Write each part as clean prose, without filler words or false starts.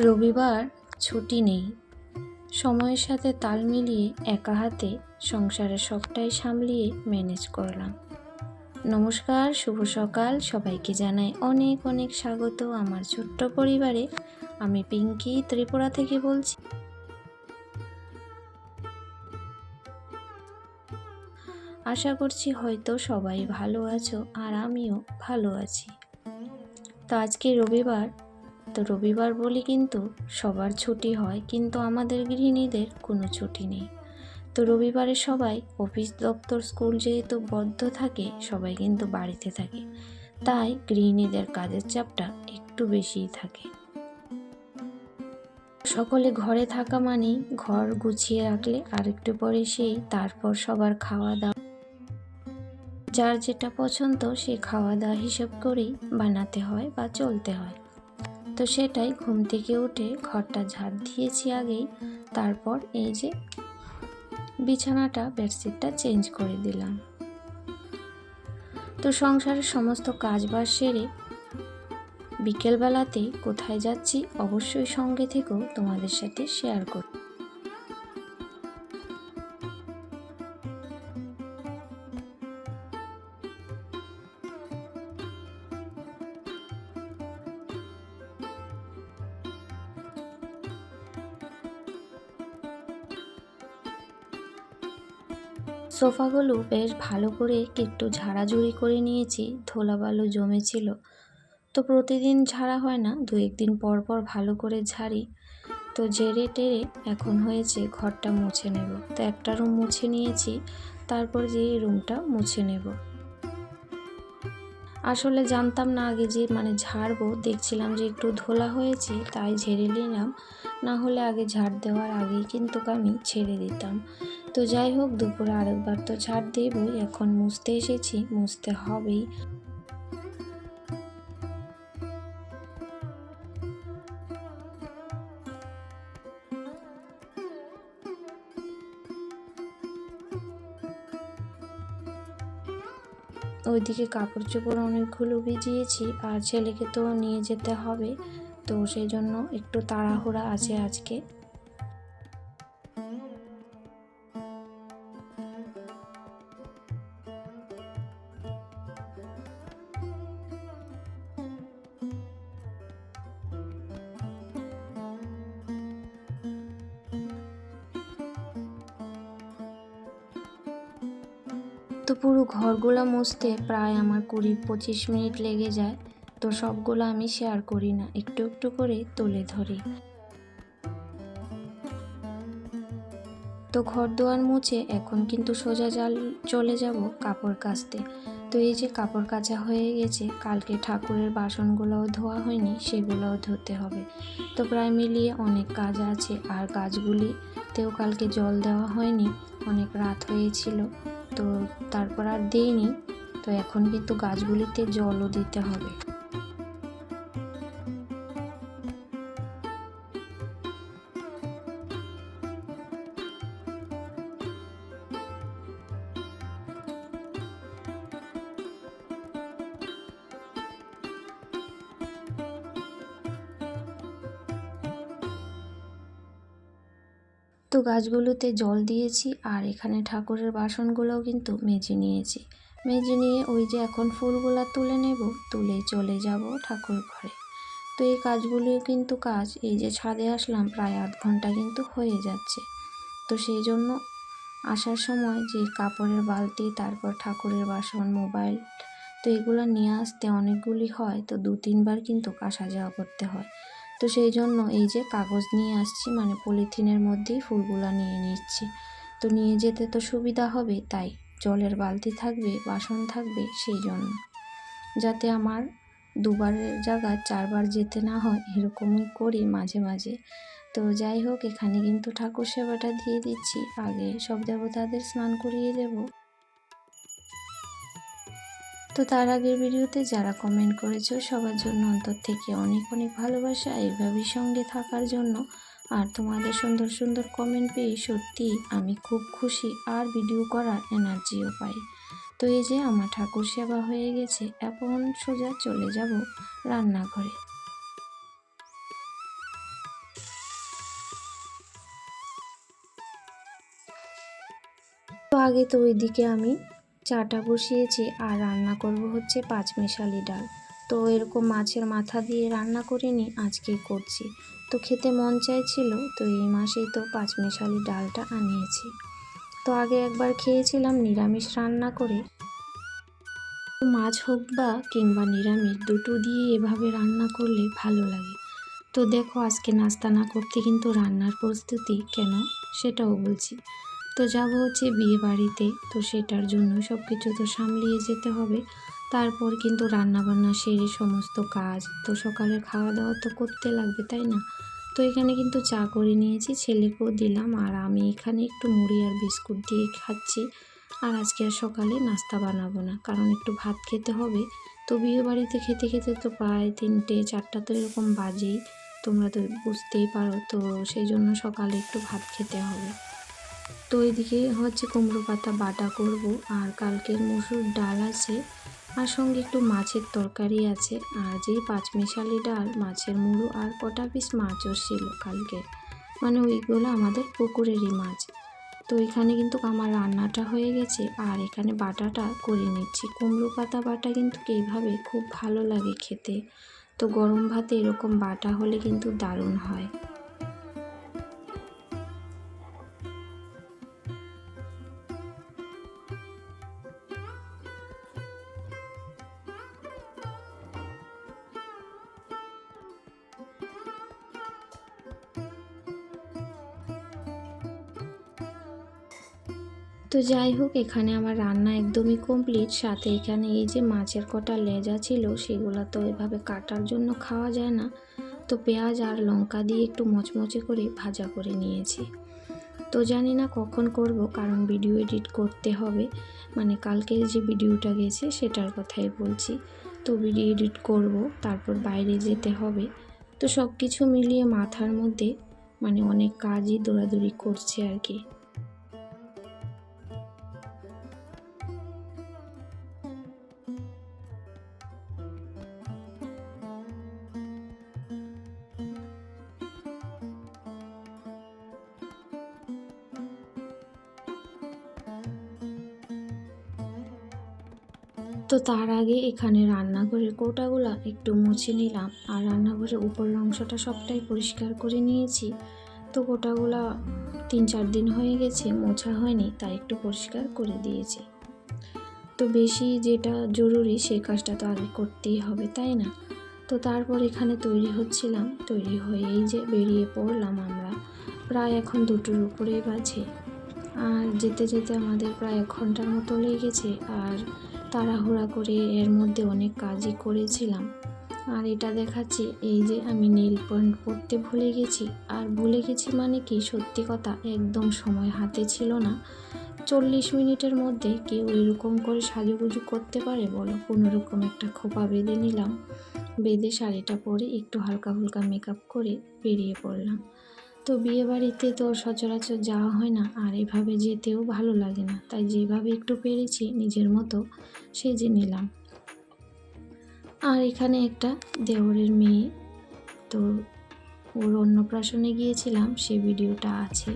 রবিবার ছুটি নেই, সময়ের সাথে তাল মিলিয়ে একা হাতে সংসারের সবটাই সামলিয়ে ম্যানেজ করলাম। নমস্কার, শুভ সকাল, সবাইকে জানাই অনেক অনেক স্বাগত আমার ছোট্ট পরিবারে। আমি পিঙ্কি ত্রিপুরা থেকে বলছি। আশা করছি হয়তো সবাই ভালো আছো আর আমিও ভালো আছি। তো আজকে রবিবার, তো রবিবার বলি কিন্তু সবার ছুটি হয়, কিন্তু আমাদের গৃহিণীদের কোনো ছুটি নেই। তো রবিবারে সবাই অফিস দপ্তর স্কুল যেহেতু বদ্ধ থাকে, সবাই কিন্তু বাড়িতে থাকে, তাই গৃহিণীদের কাজের চাপটা একটু বেশিই থাকে। সকলে ঘরে থাকা মানেই ঘর গুছিয়ে রাখলে আর একটু পরে তারপর সবার খাওয়া দাওয়া, যার যেটা পছন্দ সে খাওয়া দাওয়া হিসেব করেই বানাতে হয় বা চলতে হয়। তো সেটাই ঘুম থেকে উঠে ঘরটা ঝাড় দিয়েছি আগেই, তারপর এই যে বিছানাটা বেডশিটটা চেঞ্জ করে দিলাম। তো সংসারের সমস্ত কাজবাজ সেরে বিকেলবেলাতেই কোথায় যাচ্ছি অবশ্যই সঙ্গে থেকেও তোমাদের সাথে শেয়ার করব। সোফাগুলো বেশ ভালো করে একটু ঝাড়াঝুড়ি করে নিয়েছি, ধুলাবালু জমেছিল। তো প্রতিদিন ঝাড়া হয় না, দু একদিন পর পর ভালো করে ঝাড়ি। তো ঝেড়ে টেরে এখন হয়েছে ঘরটা মুছে নেব। তো একটা রুম মুছে নিয়েছি, তারপর যে রুমটা মুছে নেব। আসলে জানতাম না আগে যে ঝাড়বো, দেখছিলাম যে একটু ধোলা হয়েছে তাই ঝেড়ে নিলাম, না হলে আগে ঝাড় দেওয়ার আগেই কিন্তু আমি ছেড়ে দিতাম। তো যাই হোক, দুপুরে আরেকবার তো ঝাড় দেবই, এখন মুছতে এসেছি, মুছতে হবেই। ওইদিকে কাপড় চোপড় অনেকগুলো ভিজিয়েছি, আর ছেলেকে তো নিয়ে যেতে হবে, তো সেই জন্য একটু তাড়াহুড়া আছে আজকে। তো পুরো ঘরগুলো মুছতে প্রায় আমার 20-25 মিনিট লেগে যায়। তো সবগুলো আমি শেয়ার করি না, একটু একটু করে তুলে ধরি। তো ঘর দোয়ার মুছে এখন কিন্তু সোজা চলে যাব কাপড় কাচতে। তো এই যে কাপড় কাচা হয়ে গেছে, কালকে ঠাকুরের বাসনগুলোও ধোয়া হয়নি, সেগুলোও ধুতে হবে। তো প্রায় মিলিয়ে অনেক কাজ আছে, আর গাছগুলিতেও কালকে জল দেওয়া হয়নি, অনেক রাত হয়েছিল, তো তারপর আর দিইনি। তো এখন কিন্তু গাছগুলিতে জলও দিতে হবে। তো গাছগুলোতে জল দিয়েছি, আর এখানে ঠাকুরের বাসনগুলোও কিন্তু মেজে নিয়েছি। মেজে নিয়ে ওই যে এখন ফুলগুলা তুলে নেব, তুলে চলে যাব ঠাকুর ঘরে। তো এই কাজগুলিও কিন্তু এই যে ছাদে আসলাম, প্রায় 8 ঘন্টা কিন্তু হয়ে যাচ্ছে। তো সেই জন্য আসার সময় যে কাপড়ের বালতি, তারপর ঠাকুরের বাসন, মোবাইল, তো এগুলো নিয়ে আসতে অনেকগুলি হয়, তো 2-3 বার কিন্তু আসা যাওয়া করতে হয়। তো সেই জন্য এই যে কাগজ নিয়ে আসছি, পলিথিনের মধ্যেই ফুলগুলো নিয়ে নিচ্ছি। তো নিয়ে যেতে তো সুবিধা হবে, তাই জলের বালতি থাকবে, বাসন থাকবে, সেই জন্য যাতে আমার 2বারের জায়গায় 4বার যেতে না হয়, এরকমই করি মাঝে মাঝে। তো যাই হোক, এখানে কিন্তু ঠাকুর সেবাটা দিয়ে দিচ্ছি, আগে সব দেবতাদের স্নান করিয়ে দেব। তো তার আগের ভিডিওতে যারা কমেন্ট করেছো সবার জন্য অন্তর থেকে অনেক অনেক ভালোবাসা, এইভাবেই সঙ্গে থাকার জন্য। আর তোমাদের সুন্দর সুন্দর কমেন্ট পেয়ে সত্যি আমি খুব খুশি, আর ভিডিও করার এনার্জিও পাই। তো এই যে আমার ঠাকুর সেবা হয়ে গেছে, এখন সোজা চলে যাব রান্নাঘরে। আগে তো ওইদিকে আমি চাটা বসিয়েছি আর রান্না করব হচ্ছে পাঁচমিশালি ডাল। তো এরকম মাছের মাথা দিয়ে রান্না করিনি, আজকেই করছি। তো খেতে মন চাইছিল, তো এই মাসেই তো পাঁচমিশালি ডালটা আনিয়েছি। তো আগে একবার খেয়েছিলাম নিরামিষ রান্না করে। মাছ হোক বা কিংবা নিরামিষ দুটো দিয়ে এভাবে রান্না করলে ভালো লাগে। তো দেখো আজকে নাস্তা না করতে কিন্তু রান্নার প্রস্তুতি কেন সেটাও বলছি। তো যাব হচ্ছে বিয়ে বাড়িতে, তো সেটার জন্য সব কিছু তো সামলিয়ে যেতে হবে। তারপর কিন্তু রান্নাবান্না সেরে সমস্ত কাজ, তো সকালের খাওয়া দাওয়া তো করতে লাগবে, তাই না? তো এখানে কিন্তু চা করে নিয়েছি, ছেলেকেও দিলাম, আর আমি এখানে একটু মুড়ি আর বিস্কুট দিয়ে খাচ্ছি। আর আজকে আর সকালে নাস্তা বানাবো না, কারণ একটু ভাত খেতে হবে। তো বিয়ে বাড়িতে খেতে খেতে তো প্রায় 3টে 4টা তো এরকম বাজেই, তোমরা তো বুঝতেই পারো। তো সেই জন্য সকালে একটু ভাত খেতে হবে। তো এদিকে হচ্ছে কুমড়ো পাতা বাটা করব, আর কালকের মসুর ডাল আছে, আর সঙ্গে একটু মাছের তরকারি আছে। আর যেই পাঁচমিশালি ডাল, মাছের মুড়ো আর কটা পিস মাছও ছিল কালকে, মানে ওইগুলো আমাদের পুকুরেরই মাছ। তো এখানে কিন্তু আমার রান্নাটা হয়ে গেছে, আর এখানে বাটাটা করে নিচ্ছি। কুমড়ো পাতা বাটা কিন্তু এইভাবে খুব ভালো লাগে খেতে। তো গরম ভাতে এরকম বাটা হলে কিন্তু দারুণ হয়। তো যাই হোক, এখানে আমার রান্না একদমই কমপ্লিট। সাথে এখানে এই যে মাছের কটা লেজা ছিল, সেগুলো তো এভাবে কাটার জন্য খাওয়া যায় না। তো পেঁয়াজ আর লঙ্কা দিয়ে একটু মচমচে করে ভাজা করে নিয়েছি। তো জানি না কখন করব, কারণ ভিডিও এডিট করতে হবে। মানে কালকের যে ভিডিওটা গেছে সেটার কথাই বলছি। তো ভিডিও এডিট করব, তারপর বাইরে যেতে হবে। তো সব কিছু মিলিয়ে মাথার মধ্যে মানে অনেক কাজই দৌড়াদৌড়ি করছে আর কি। তো তার আগে এখানে রান্নাঘরের কৌটাগুলো একটু মুছে নিলাম, আর রান্নাঘরের উপরের অংশটা সবটাই পরিষ্কার করে নিয়েছি। তো কৌটাগুলো 3-4 দিন হয়ে গেছে মোছা হয়নি, তাই একটু পরিষ্কার করে দিয়েছি। তো বেশি যেটা জরুরি সেই কাজটা তো আগে করতেই হবে, তাই না? তো তারপর এখানে তৈরি হচ্ছিলাম, তৈরি হয়ে এই যে বেরিয়ে পড়লাম আমরা। প্রায় এখন 2টোর উপরেই বাজে, আর যেতে যেতে আমাদের প্রায় 1 ঘন্টার মতো লেগেছে। আর তাড়াহুড়া করে এর মধ্যে অনেক কাজই করেছিলাম। আর এটা দেখাচ্ছি, এই যে আমি নেল পয়েন্ট পরতে ভুলে গেছি। আর ভুলে গেছি মানে কি, সত্যি কথা একদম সময় হাতে ছিল না। 40 মিনিটের মধ্যে কেউ এরকম করে সাজুগুজু করতে পারে বলো? কোনোরকম একটা খোপা বেঁধে নিলাম, বেঁধে শাড়িটা পরে একটু হালকা ফুলকা মেকআপ করে বেরিয়ে পড়লাম। তো বিয়ে বাড়িতে তো সচরাচর যাওয়া হয় না, আর এভাবে যেতেও ভালো লাগে না, তাই যেভাবে একটু পেরেছি নিজের মতো সেজে নিলাম। আর এখানে একটা দেওরের মেয়ে, তো ওর অন্নপ্রাশনে গিয়েছিলাম, সে ভিডিওটা আছে।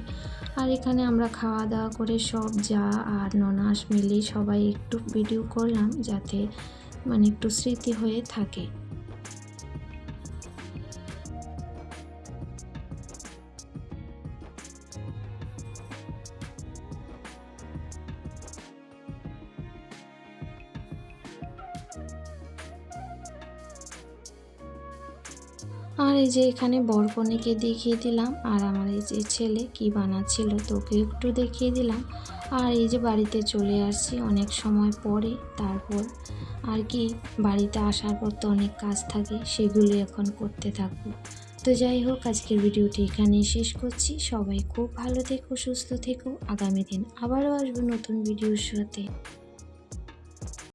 আর এখানে আমরা খাওয়া দাওয়া করে সব যা আর ননাস মিলে সবাই একটু ভিডিও করলাম, যাতে মানে একটু স্মৃতি হয়ে থাকে। আর এই যে এখানে বরকনেকে দেখিয়ে দিলাম, আর আমার এই যে ছেলে কি বানাচ্ছিল তোকে একটু দেখিয়ে দিলাম। আর এই যে বাড়িতে চলে আসছি অনেক সময় পরে। তারপর আর কি, বাড়িতে আসার পর তো অনেক কাজ থাকে, সেগুলি এখন করতে থাকবো। তো যাই হোক, আজকের ভিডিওটি এখানেই শেষ করছি। সবাই খুব ভালো থেকো, সুস্থ থেকো। আগামী দিন আবারও আসবো নতুন ভিডিওর সাথে।